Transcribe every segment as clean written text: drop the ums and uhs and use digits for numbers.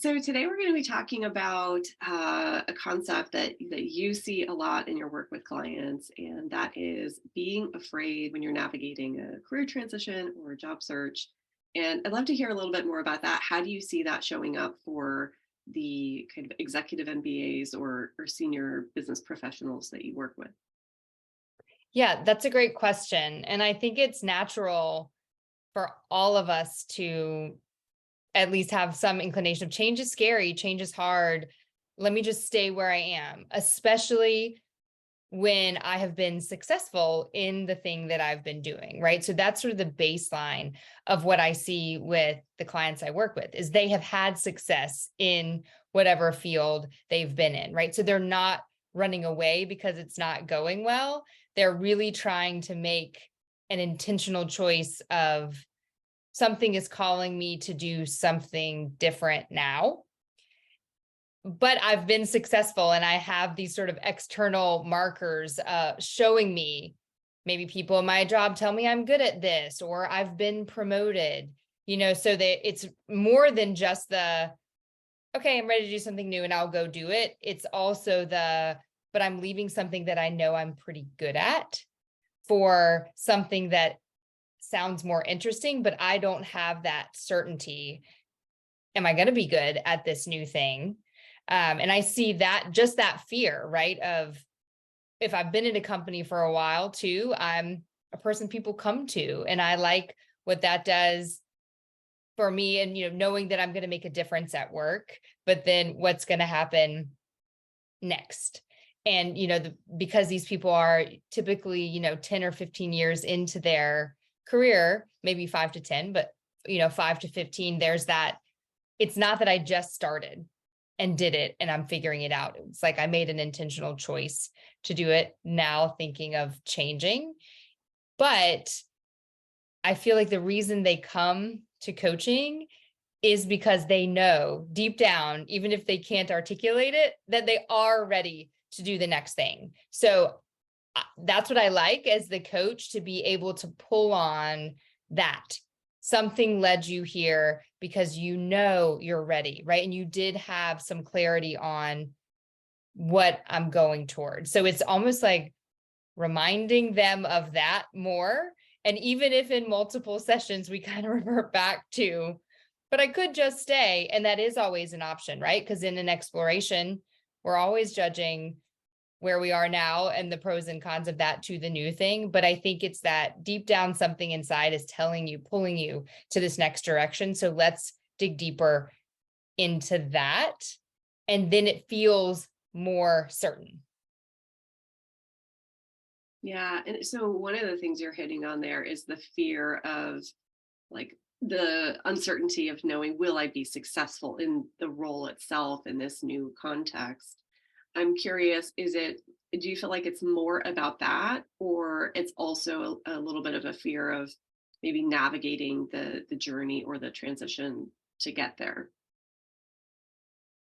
So today we're going to be talking about a concept that you see a lot in your work with clients, and that is being afraid when you're navigating a career transition or a job search. And I'd love to hear a little bit more about that. How do you see that showing up for the kind of executive MBAs or senior business professionals that you work with? Yeah, that's a great question. And I think it's natural for all of us to at least have some inclination of change is scary, change is hard. Let me just stay where I am, especially when I have been successful in the thing that I've been doing, right? So that's sort of the baseline of what I see with the clients I work with is they have had success in whatever field they've been in, right? So they're not running away because it's not going well. They're really trying to make an intentional choice of something is calling me to do something different now, but I've been successful and I have these sort of external markers showing me maybe people in my job tell me I'm good at this or I've been promoted, so that it's more than just the, okay, I'm ready to do something new and I'll go do it. It's also but I'm leaving something that I know I'm pretty good at for something that sounds more interesting, but I don't have that certainty. Am I going to be good at this new thing? And I see that just that fear, right? Of if I've been in a company for a while too, I'm a person people come to, and I like what that does for me. And, knowing that I'm going to make a difference at work, but then what's going to happen next? And, because these people are typically, 10 or 15 years into their career, maybe 5 to 10, but, 5 to 15, there's that. It's not that I just started and did it and I'm figuring it out. It's like I made an intentional choice to do it now, thinking of changing. But I feel like the reason they come to coaching is because they know deep down, even if they can't articulate it, that they are ready to do the next thing. So that's what I like as the coach, to be able to pull on that. Something led you here because you're ready, right? And you did have some clarity on what I'm going towards. So it's almost like reminding them of that more. And even if in multiple sessions we kind of revert back to, but I could just stay. And that is always an option, right? Because in an exploration, we're always judging where we are now and the pros and cons of that to the new thing. But I think it's that deep down something inside is telling you, pulling you to this next direction. So let's dig deeper into that. And then it feels more certain. Yeah. And so one of the things you're hitting on there is the fear of like the uncertainty of knowing, will I be successful in the role itself in this new context? I'm curious, do you feel like it's more about that, or it's also a little bit of a fear of maybe navigating the journey or the transition to get there?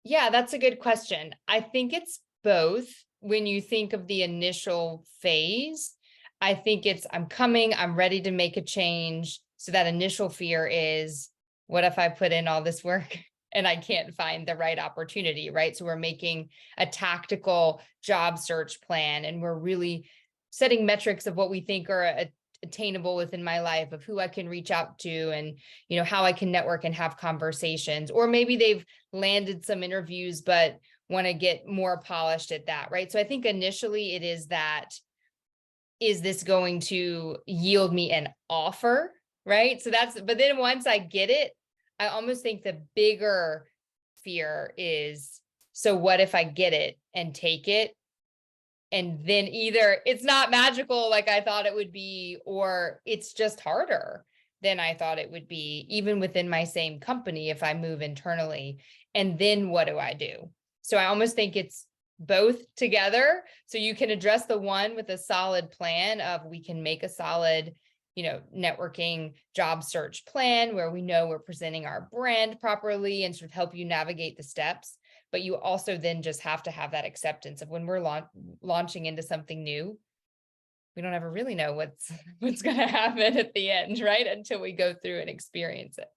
Yeah, that's a good question. I think it's both. When you think of the initial phase, I think it's I'm ready to make a change. So that initial fear is, what if I put in all this work and I can't find the right opportunity, right? So we're making a tactical job search plan and we're really setting metrics of what we think are attainable within my life, of who I can reach out to and, how I can network and have conversations. Or maybe they've landed some interviews, but want to get more polished at that, right? So I think initially it is that, is this going to yield me an offer, right? But then once I get it, I almost think the bigger fear is, so what if I get it and take it? And then either it's not magical like I thought it would be, or it's just harder than I thought it would be, even within my same company if I move internally. And then what do I do? So I almost think it's both together. So you can address the one with a solid plan of, we can make a solid, networking job search plan where we know we're presenting our brand properly and sort of help you navigate the steps. But you also then just have to have that acceptance of when we're launching into something new, we don't ever really know what's going to happen at the end, right? Until we go through and experience it.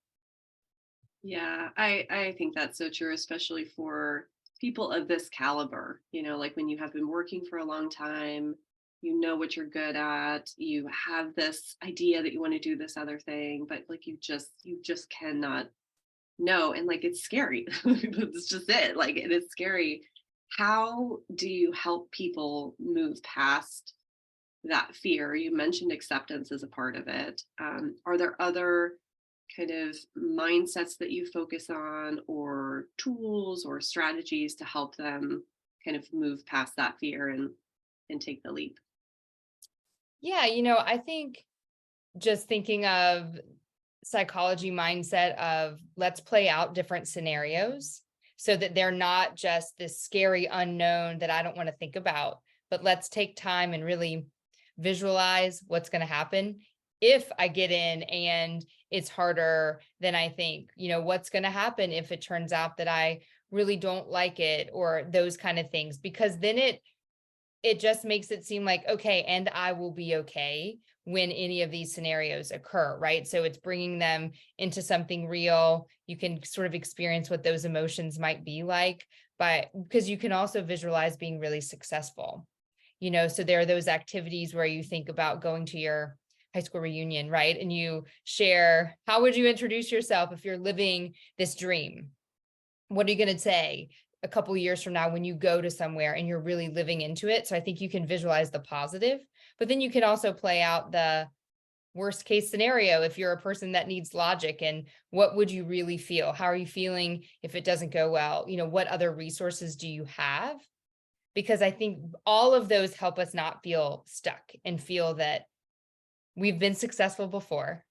Yeah, I think that's so true, especially for people of this caliber. Like when you have been working for a long time, you know what you're good at, you have this idea that you want to do this other thing, but like you just cannot know, and like it's scary. It's just it. Like it is scary. How do you help people move past that fear? You mentioned acceptance as a part of it. Are there other kind of mindsets that you focus on, or tools or strategies to help them kind of move past that fear and take the leap? Yeah, I think just thinking of psychology mindset of let's play out different scenarios so that they're not just this scary unknown that I don't want to think about, but let's take time and really visualize what's going to happen if I get in and it's harder than I think. What's going to happen if it turns out that I really don't like it, or those kind of things, because then it just makes it seem like, okay, and I will be okay when any of these scenarios occur, right? So it's bringing them into something real. You can sort of experience what those emotions might be like, but because you can also visualize being really successful. So there are those activities where you think about going to your high school reunion, right? And you share, how would you introduce yourself if you're living this dream? What are you going to say a couple of years from now when you go to somewhere and you're really living into it? So I think you can visualize the positive, but then you can also play out the worst case scenario if you're a person that needs logic, and what would you really feel? How are you feeling if it doesn't go well? What other resources do you have? Because I think all of those help us not feel stuck and feel that we've been successful before,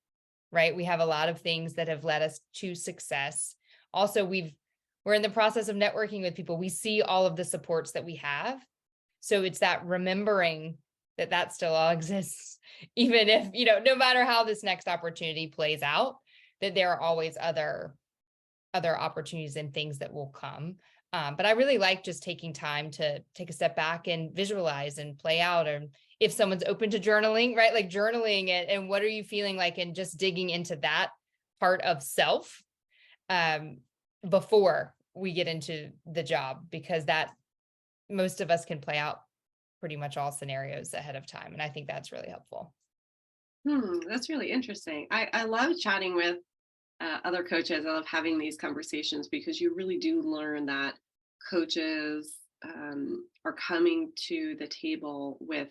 right? We have a lot of things that have led us to success. Also, we're in the process of networking with people. We see all of the supports that we have. So it's that remembering that that still all exists, even if, no matter how this next opportunity plays out, that there are always other opportunities and things that will come. But I really like just taking time to take a step back and visualize and play out. Or if someone's open to journaling, right? Like journaling it, and what are you feeling like, and just digging into that part of self um, before we get into the job, because that most of us can play out pretty much all scenarios ahead of time. And I think that's really helpful. That's really interesting. I love chatting with other coaches. I love having these conversations because you really do learn that coaches are coming to the table with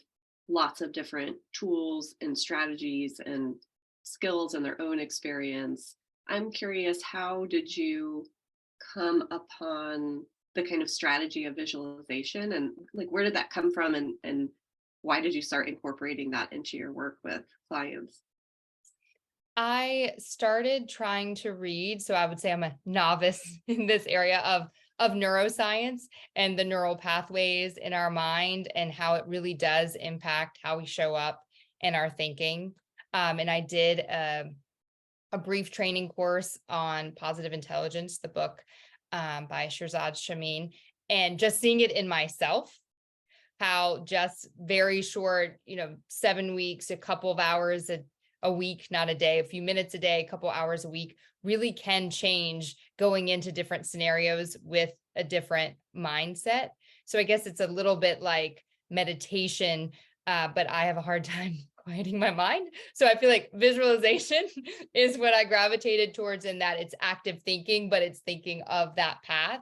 lots of different tools and strategies and skills and their own experience. I'm curious, how did you come upon the kind of strategy of visualization, and like where did that come from, and why did you start incorporating that into your work with clients? I started trying to read, so I would say I'm a novice in this area of neuroscience and the neural pathways in our mind and how it really does impact how we show up and our thinking. And I did a brief training course on positive intelligence, the book by Shirzad Shamin, and just seeing it in myself, how just very short, 7 weeks, a couple of hours a week, not a day, a few minutes a day, a couple hours a week, really can change going into different scenarios with a different mindset. So I guess it's a little bit like meditation, but I have a hard time quieting my mind. So I feel like visualization is what I gravitated towards, in that it's active thinking, but it's thinking of that path.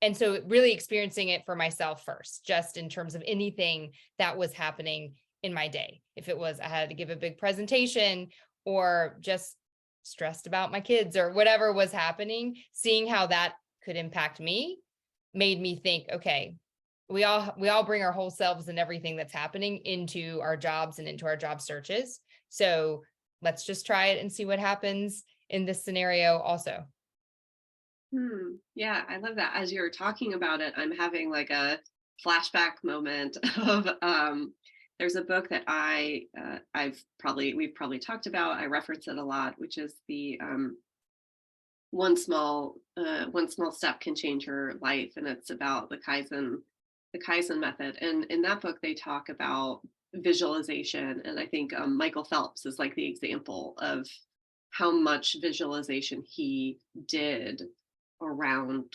And so really experiencing it for myself first, just in terms of anything that was happening in my day. If it was I had to give a big presentation, or just stressed about my kids, or whatever was happening, seeing how that could impact me made me think, okay, we all bring our whole selves and everything that's happening into our jobs and into our job searches. So let's just try it and see what happens in this scenario also. Yeah, I love that. As you're talking about it, I'm having like a flashback moment of there's a book that we've probably talked about. I reference it a lot, which is the one small step can change your life, and it's about the Kaizen method. And in that book, they talk about visualization, and I think Michael Phelps is like the example of how much visualization he did around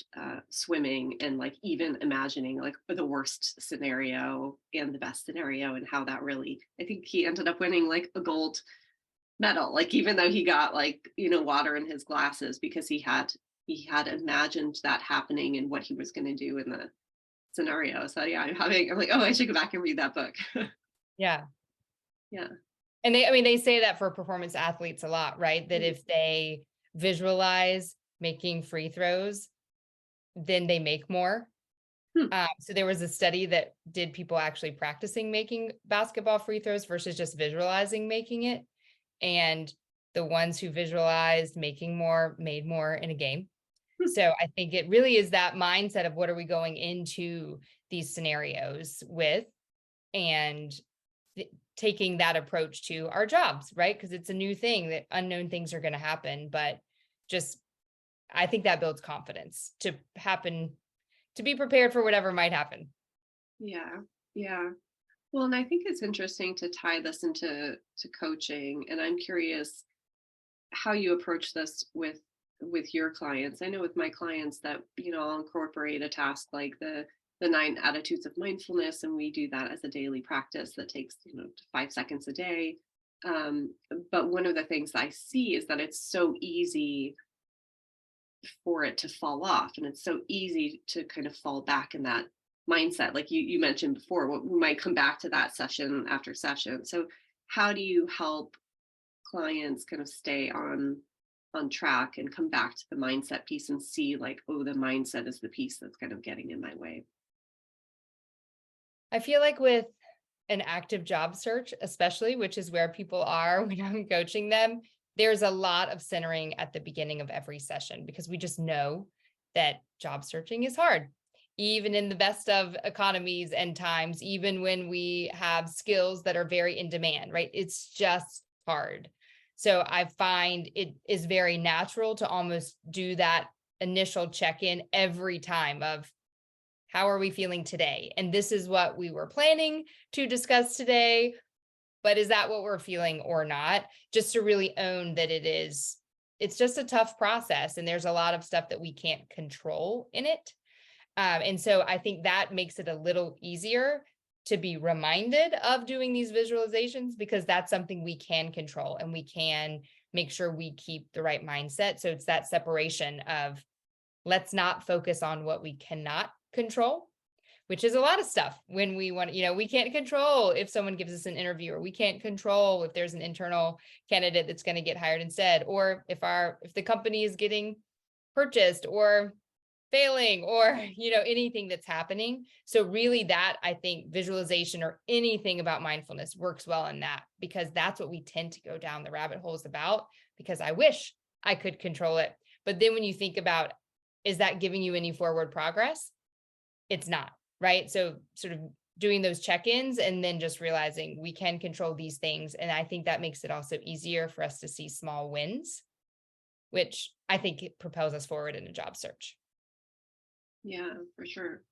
swimming, and like even imagining like the worst scenario and the best scenario, and how that really, I think he ended up winning like a gold medal, like even though he got like, water in his glasses, because he had imagined that happening and what he was going to do in the scenario. So yeah, I'm like, oh, I should go back and read that book. Yeah. Yeah. And they say that for performance athletes a lot, right? That if they visualize making free throws, then they make more. Hmm. So there was a study that did people actually practicing making basketball free throws versus just visualizing making it. And the ones who visualized making more made more in a game. Hmm. So I think it really is that mindset of what are we going into these scenarios with, and taking that approach to our jobs, right? Because it's a new thing, that unknown things are going to happen, but just I think that builds confidence to be prepared for whatever might happen. Yeah. Yeah. Well, and I think it's interesting to tie this into coaching, and I'm curious how you approach this with your clients. I know with my clients that, I'll incorporate a task like the 9 attitudes of mindfulness, and we do that as a daily practice that takes 5 seconds a day. Um, but one of the things I see is that it's so easy for it to fall off, and it's so easy to kind of fall back in that mindset, like you mentioned before. We might come back to that session after session. So how do you help clients kind of stay on track and come back to the mindset piece and see like, oh, the mindset is the piece that's kind of getting in my way? I feel like with an active job search, especially, which is where people are when I'm coaching them, there's a lot of centering at the beginning of every session because we just know that job searching is hard. Even in the best of economies and times, even when we have skills that are very in demand, right? It's just hard. So I find it is very natural to almost do that initial check-in every time of how are we feeling today? And this is what we were planning to discuss today, but is that what we're feeling or not? Just to really own that it's just a tough process and there's a lot of stuff that we can't control in it. And so I think that makes it a little easier to be reminded of doing these visualizations because that's something we can control and we can make sure we keep the right mindset. So it's that separation of let's not focus on what we cannot control, which is a lot of stuff when we want, we can't control if someone gives us an interview, or we can't control if there's an internal candidate that's going to get hired instead, or if the company is getting purchased or failing, or anything that's happening. So really that, I think, visualization or anything about mindfulness works well in that, because that's what we tend to go down the rabbit holes about, because I wish I could control it. But then when you think about, is that giving you any forward progress? It's not, right? So sort of doing those check-ins and then just realizing we can control these things. And I think that makes it also easier for us to see small wins, which I think it propels us forward in a job search. Yeah, for sure.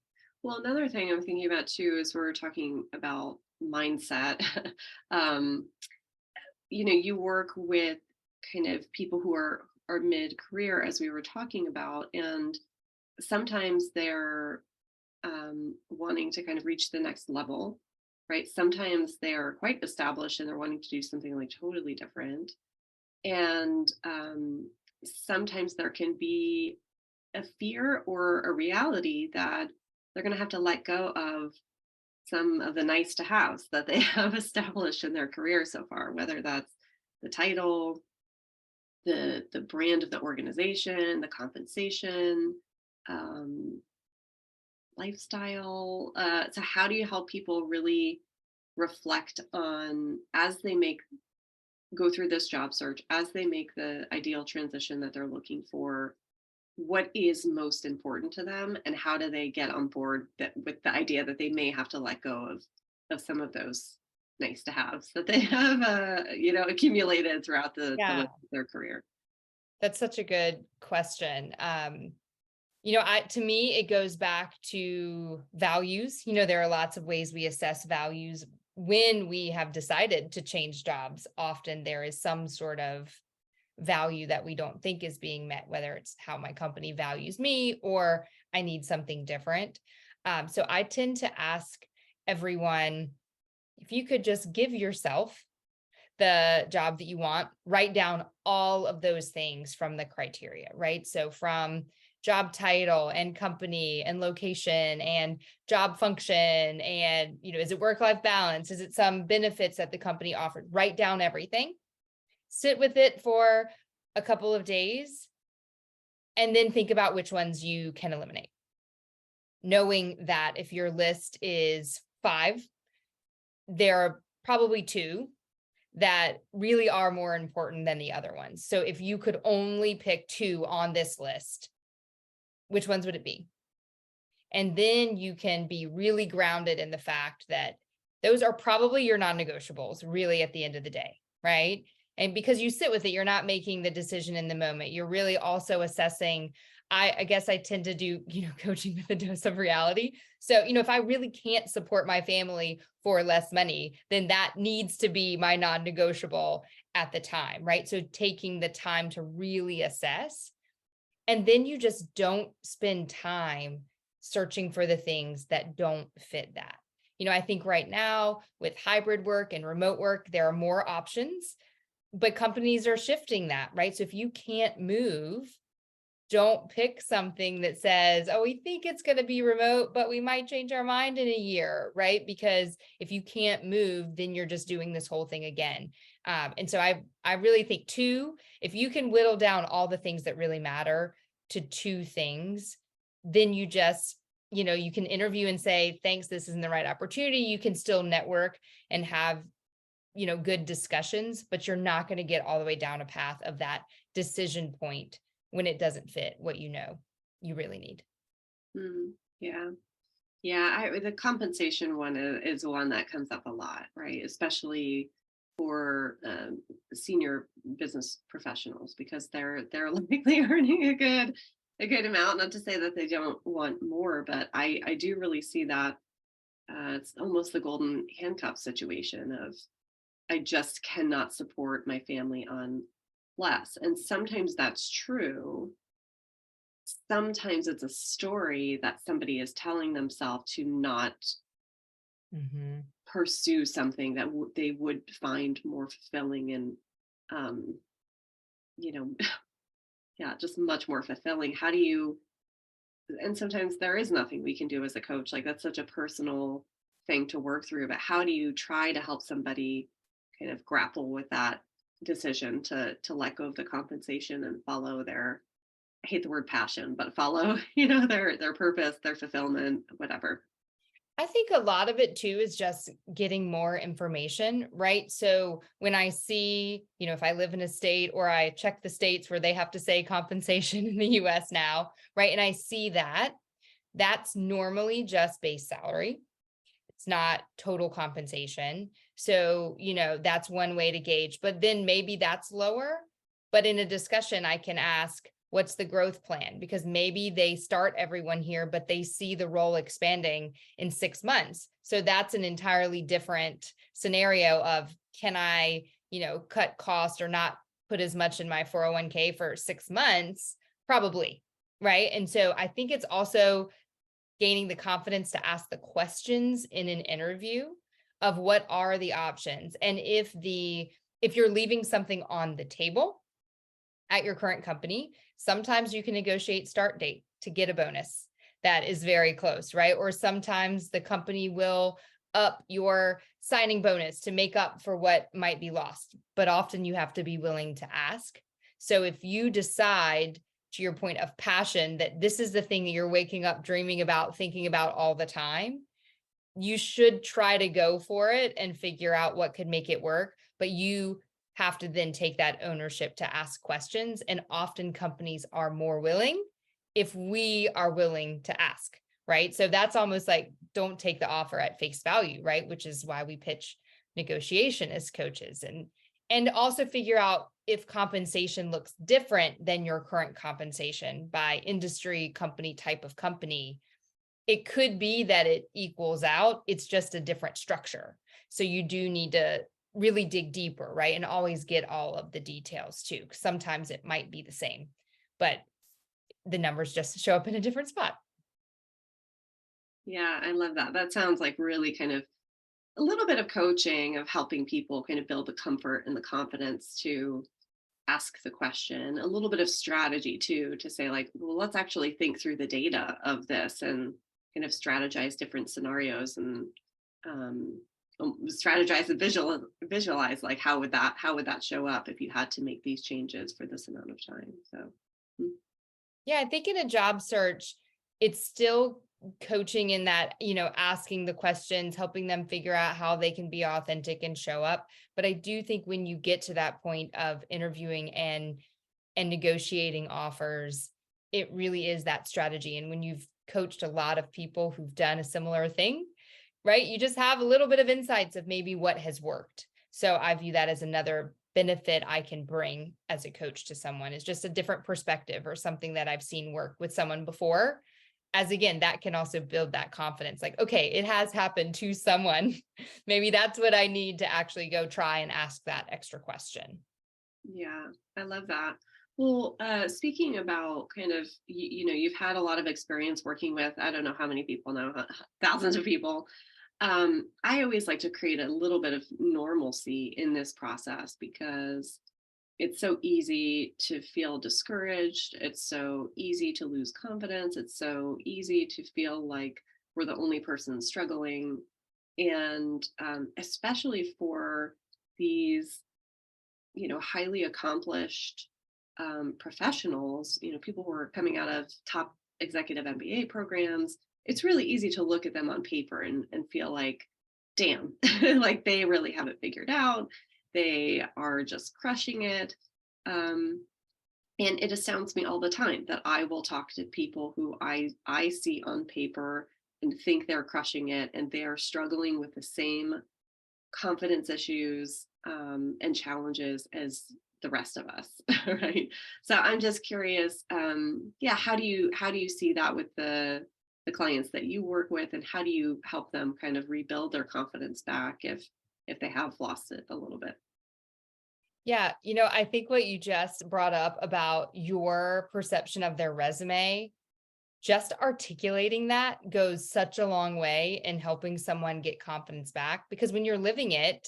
Well, another thing I'm thinking about too is we're talking about mindset. um, you work with kind of people who are mid-career, as we were talking about, and sometimes they're wanting to kind of reach the next level, right? Sometimes they're quite established and they're wanting to do something like totally different. And sometimes there can be a fear or a reality that they're going to have to let go of some of the nice to haves that they have established in their career so far, whether that's the title, the brand of the organization, the compensation, um, lifestyle. So how do you help people really reflect on, as they go through this job search, as they make the ideal transition that they're looking for, what is most important to them, and how do they get on board with the idea that they may have to let go of some of those nice to haves that they have accumulated throughout the Yeah, length of their career? that's such a good question. To me, it goes back to values. There are lots of ways we assess values when we have decided to change jobs. Often there is some sort of value that we don't think is being met, whether it's how my company values me or I need something different. So I tend to ask everyone, if you could just give yourself the job that you want, write down all of those things from the criteria, right? So from job title and company and location and job function and, is it work-life balance? Is it some benefits that the company offered? Write down everything, sit with it for a couple of days, and then think about which ones you can eliminate. Knowing that if your list is 5, there are probably 2 that really are more important than the other ones. So if you could only pick 2 on this list, which ones would it be? And then you can be really grounded in the fact that those are probably your non-negotiables, really, at the end of the day, right? And because you sit with it, you're not making the decision in the moment. You're really also assessing. I guess I tend to do, coaching with a dose of reality. So, if I really can't support my family for less money, then that needs to be my non-negotiable at the time, right? So taking the time to really assess, and then you just don't spend time searching for the things that don't fit that. I think right now with hybrid work and remote work, there are more options, but companies are shifting that, right? So if you can't move, don't pick something that says, oh, we think it's going to be remote, but we might change our mind in a year, right? Because if you can't move, then you're just doing this whole thing again. And so I really think 2, if you can whittle down all the things that really matter to 2 things, then you just, you can interview and say, thanks, this isn't the right opportunity. You can still network and have, good discussions, but you're not going to get all the way down a path of that decision point when it doesn't fit what you really need. Yeah. Yeah. The compensation one is one that comes up a lot, right? Especially for senior business professionals, because they're likely earning a good amount. Not to say that they don't want more, but I do really see that it's almost the golden handcuff situation of I just cannot support my family on less. And sometimes that's true. Sometimes it's a story that somebody is telling themselves to not pursue something that they would find more fulfilling and, um, you know, yeah, just much more fulfilling. How do you, and sometimes there is nothing we can do as a coach. Like that's such a personal thing to work through, but how do you try to help somebody kind of grapple with that decision to let go of the compensation and follow their, I hate the word passion, but follow, their purpose, their fulfillment, whatever. I think a lot of it too is just getting more information, right? So when I see, if I live in a state or I check the states where they have to say compensation in the US now, right? And I see that, that's normally just base salary. It's not total compensation. So, that's one way to gauge, but then maybe that's lower. But in a discussion, I can ask, what's the growth plan? Because maybe they start everyone here, but they see the role expanding in 6 months. So that's an entirely different scenario of, can I, cut cost or not put as much in my 401k for 6 months? Probably. Right. And so I think it's also gaining the confidence to ask the questions in an interview of what are the options. And if you're leaving something on the table at your current company, sometimes you can negotiate start date to get a bonus that is very close, right? Or sometimes the company will up your signing bonus to make up for what might be lost. But often you have to be willing to ask. So if you decide, to your point of passion, that this is the thing that you're waking up dreaming about, thinking about all the time, you should try to go for it and figure out what could make it work. But you have to then take that ownership to ask questions. And often companies are more willing if we are willing to ask, right? So that's almost like, don't take the offer at face value, right? Which is why we pitch negotiation as coaches, and also figure out if compensation looks different than your current compensation by industry, company, type of company. It could be that it equals out. It's just a different structure. So you do need to really dig deeper, right? And always get all of the details too. 'Cause sometimes it might be the same, but the numbers just show up in a different spot. Yeah, I love that. That sounds like really kind of a little bit of coaching of helping people kind of build the comfort and the confidence to ask the question, a little bit of strategy too, to say like, well, let's actually think through the data of this and kind of strategize different scenarios and um, strategize and visualize like how would that show up if you had to make these changes for this amount of time. So mm, Yeah, I think in a job search, it's still coaching in that, asking the questions, helping them figure out how they can be authentic and show up. But I do think when you get to that point of interviewing and negotiating offers, it really is that strategy. And when you've coached a lot of people who've done a similar thing, right? You just have a little bit of insights of maybe what has worked. So I view that as another benefit I can bring as a coach to someone, is just a different perspective or something that I've seen work with someone before. As again, that can also build that confidence. Like, okay, it has happened to someone. Maybe that's what I need to actually go try and ask that extra question. yeah, I love that. Well, speaking about kind of, you've had a lot of experience working with, I don't know how many people now, thousands of people. I always like to create a little bit of normalcy in this process because it's so easy to feel discouraged. It's so easy to lose confidence. It's so easy to feel like we're the only person struggling. And especially for these, highly accomplished professionals, people who are coming out of top executive MBA programs, it's really easy to look at them on paper and feel like, damn, like they really have it figured out. They are just crushing it. Um, and it astounds me all the time that I will talk to people who I see on paper and think they're crushing it, and they are struggling with the same confidence issues and challenges as the rest of us, right? So I'm just curious, yeah, how do you see that with the clients that you work with, and how do you help them kind of rebuild their confidence back if they have lost it a little bit? Yeah, I think what you just brought up about your perception of their resume, just articulating that goes such a long way in helping someone get confidence back. Because when you're living it,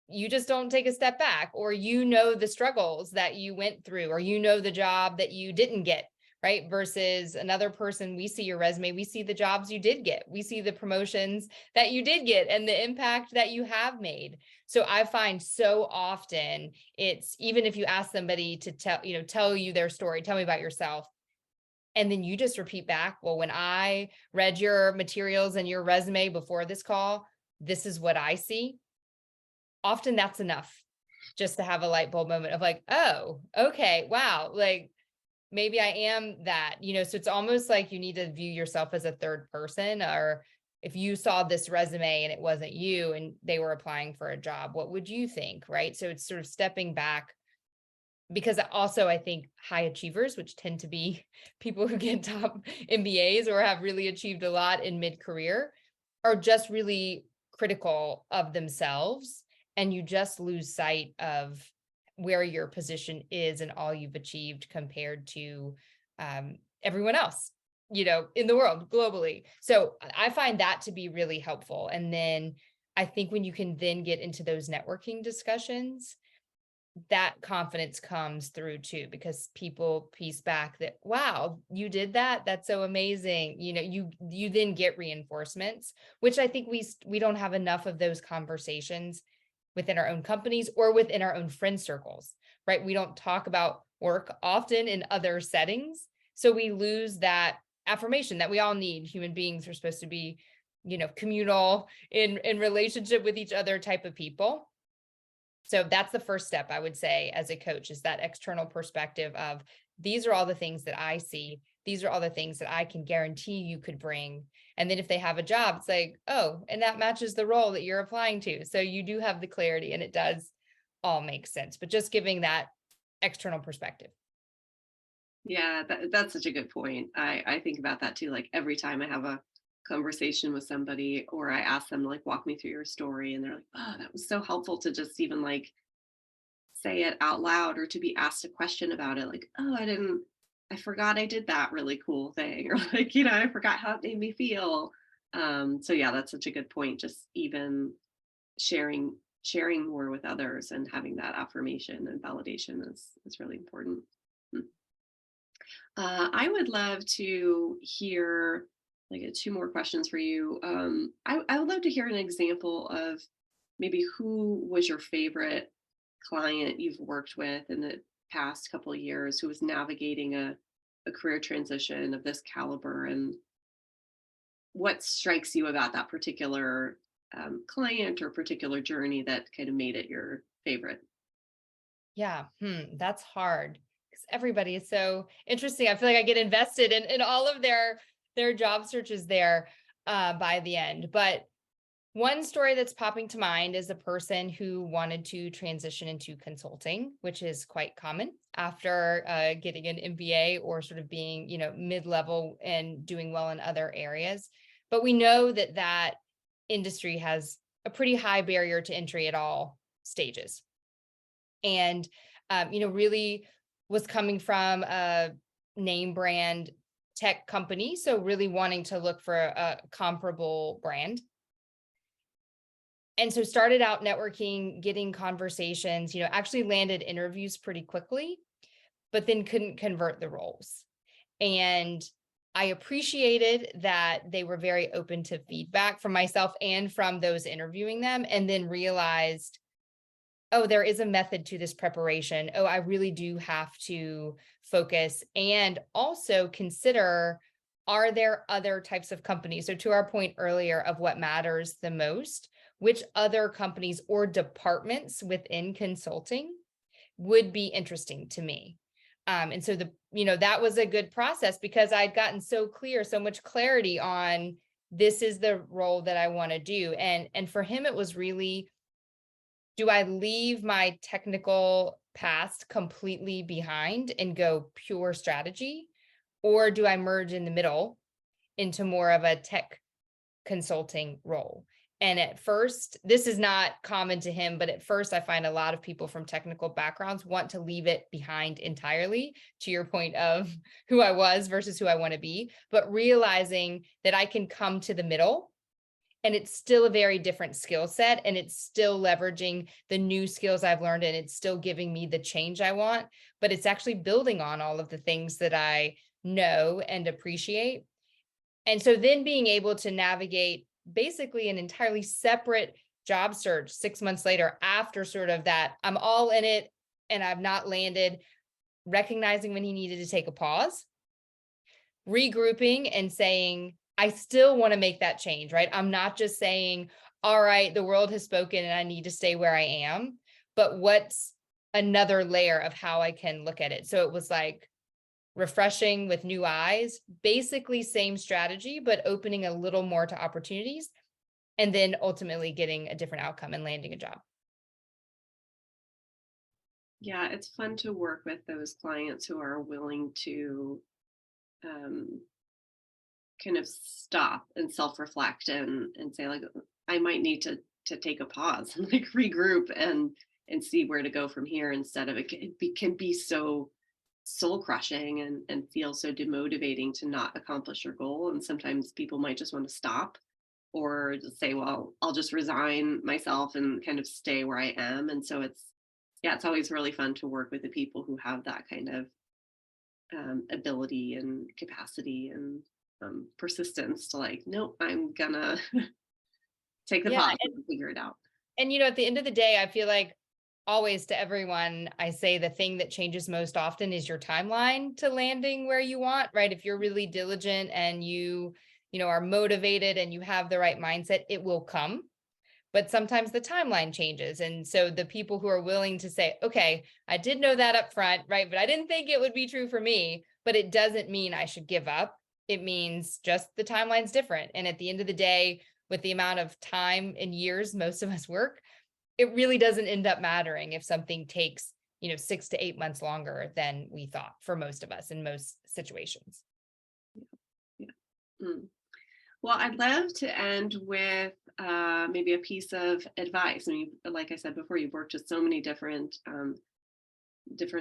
you just don't take a step back, or the struggles that you went through, or the job that you didn't get, right? Versus another person, we see your resume, we see the jobs you did get, we see the promotions that you did get and the impact that you have made. So I find so often, it's even if you ask somebody to tell you their story, tell me about yourself, and then you just repeat back, well, when I read your materials and your resume before this call, this is what I see. Often that's enough just to have a light bulb moment of like, oh, okay, wow, like maybe I am that, so it's almost like you need to view yourself as a third person. Or if you saw this resume and it wasn't you and they were applying for a job, what would you think? Right. So it's sort of stepping back, because also I think high achievers, which tend to be people who get top MBAs or have really achieved a lot in mid-career, are just really critical of themselves. And you just lose sight of where your position is and all you've achieved compared to everyone else, in the world globally. So I find that to be really helpful. And then I think when you can then get into those networking discussions, that confidence comes through too, because people piece back that, wow, you did that, that's so amazing. You then get reinforcements, which I think we don't have enough of those conversations within our own companies or within our own friend circles, right? We don't talk about work often in other settings, so we lose that affirmation that we all need. Human beings are supposed to be, communal, in relationship with each other type of people. So that's the first step, I would say, as a coach, is that external perspective of, these are all the things that I see. These are all the things that I can guarantee you could bring. And then if they have a job, it's like, oh, and that matches the role that you're applying to. So you do have the clarity, and it does all make sense, but just giving that external perspective. Yeah, that's such a good point. I think about that too. Like every time I have conversation with somebody, or I ask them like, walk me through your story, and they're like, oh, that was so helpful to just even like say it out loud, or to be asked a question about it, like, oh, I forgot I did that really cool thing, or like, I forgot how it made me feel. So yeah, that's such a good point. Just even sharing more with others and having that affirmation and validation is really important. Hmm. I would love to hear like two more questions for you. I would love to hear an example of maybe who was your favorite client you've worked with in the past couple of years who was navigating a career transition of this caliber, and what strikes you about that particular client or particular journey that kind of made it your favorite. Yeah, that's hard because everybody is so interesting. I feel like I get invested in all of their job searches there by the end. But one story that's popping to mind is a person who wanted to transition into consulting, which is quite common after getting an MBA or sort of being, mid-level and doing well in other areas. But we know that that industry has a pretty high barrier to entry at all stages. And, really was coming from a name brand tech company. So really wanting to look for a comparable brand. And so started out networking, getting conversations, actually landed interviews pretty quickly, but then couldn't convert the roles. And I appreciated that they were very open to feedback from myself and from those interviewing them, and then realized, oh, there is a method to this preparation. Oh, I really do have to focus and also consider, are there other types of companies? So to our point earlier of what matters the most, which other companies or departments within consulting would be interesting to me? And so that was a good process because I'd gotten so much clarity on this is the role that I want to do. And for him, it was really, do I leave my technical past completely behind and go pure strategy? Or do I merge in the middle into more of a tech consulting role? And at first, this is not common to him, but at first I find a lot of people from technical backgrounds want to leave it behind entirely, to your point of who I was versus who I want to be, but realizing that I can come to the middle and it's still a very different skill set, and it's still leveraging the new skills I've learned, and it's still giving me the change I want, but it's actually building on all of the things that I know and appreciate. And so then being able to navigate basically an entirely separate job search 6 months later, after sort of that, I'm all in it and I've not landed, recognizing when he needed to take a pause, regrouping and saying, I still want to make that change, right? I'm not just saying, all right, the world has spoken and I need to stay where I am, but what's another layer of how I can look at it? So it was like refreshing with new eyes, basically same strategy, but opening a little more to opportunities, and then ultimately getting a different outcome and landing a job. Yeah, it's fun to work with those clients who are willing to um, kind of stop and self-reflect and say like, I might need to take a pause and like regroup and see where to go from here, instead of can be so soul crushing and feel so demotivating to not accomplish your goal. And sometimes people might just want to stop, or just say, well, I'll just resign myself and kind of stay where I am. And so it's always really fun to work with the people who have that kind of ability and capacity and persistence to like, nope, I'm gonna take the Yeah. pause and figure it out. And, at the end of the day, I feel like always to everyone, I say the thing that changes most often is your timeline to landing where you want, right? If you're really diligent and you are motivated and you have the right mindset, it will come. But sometimes the timeline changes. And so the people who are willing to say, okay, I did know that up front, right? But I didn't think it would be true for me, but it doesn't mean I should give up. It means just the timeline's different. And at the end of the day, with the amount of time and years most of us work, it really doesn't end up mattering if something takes, 6 to 8 months longer than we thought for most of us in most situations. Yeah. Mm. Well, I'd love to end with maybe a piece of advice. I mean, like I said before, you've worked with so many different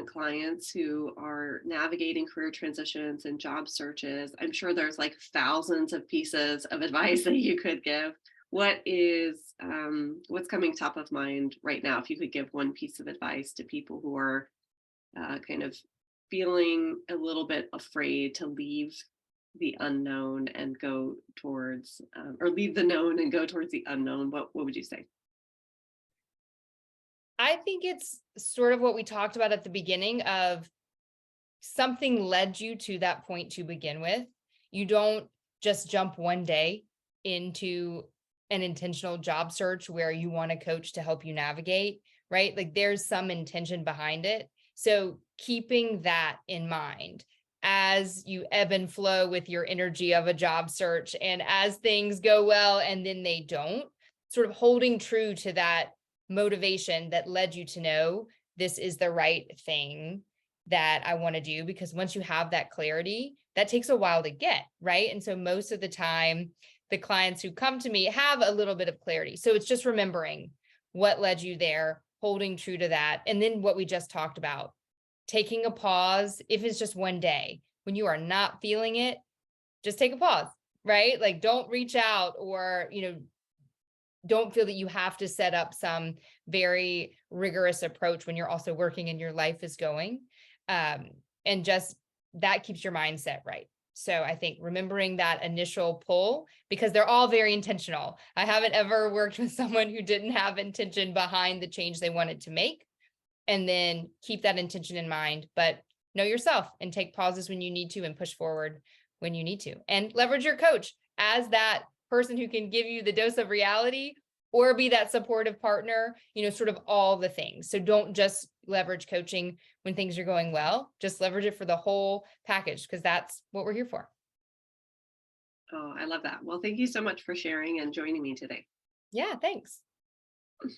clients who are navigating career transitions and job searches. I'm sure there's like thousands of pieces of advice that you could give. What's coming top of mind right now? If you could give one piece of advice to people who are kind of feeling a little bit afraid to leave the unknown and go towards, or leave the known and go towards the unknown, what would you say? I think it's sort of what we talked about at the beginning of something led you to that point to begin with. You don't just jump one day into an intentional job search where you want a coach to help you navigate, right? Like there's some intention behind it. So keeping that in mind as you ebb and flow with your energy of a job search and as things go well and then they don't, sort of holding true to that motivation that led you to know this is the right thing that I want to do. Because once you have that clarity, that takes a while to get, right? And so most of the time, the clients who come to me have a little bit of clarity. So it's just remembering what led you there, holding true to that. And then what we just talked about, taking a pause, if it's just one day, when you are not feeling it, just take a pause, right? Like don't reach out or, don't feel that you have to set up some very rigorous approach when you're also working and your life is going. And just that keeps your mindset right. So I think remembering that initial pull, because they're all very intentional. I haven't ever worked with someone who didn't have intention behind the change they wanted to make. And then keep that intention in mind, but know yourself and take pauses when you need to and push forward when you need to. And leverage your coach as that person who can give you the dose of reality or be that supportive partner, sort of all the things. So don't just leverage coaching when things are going well, just leverage it for the whole package because that's what we're here for. Oh, I love that. Well, thank you so much for sharing and joining me today. Yeah, thanks.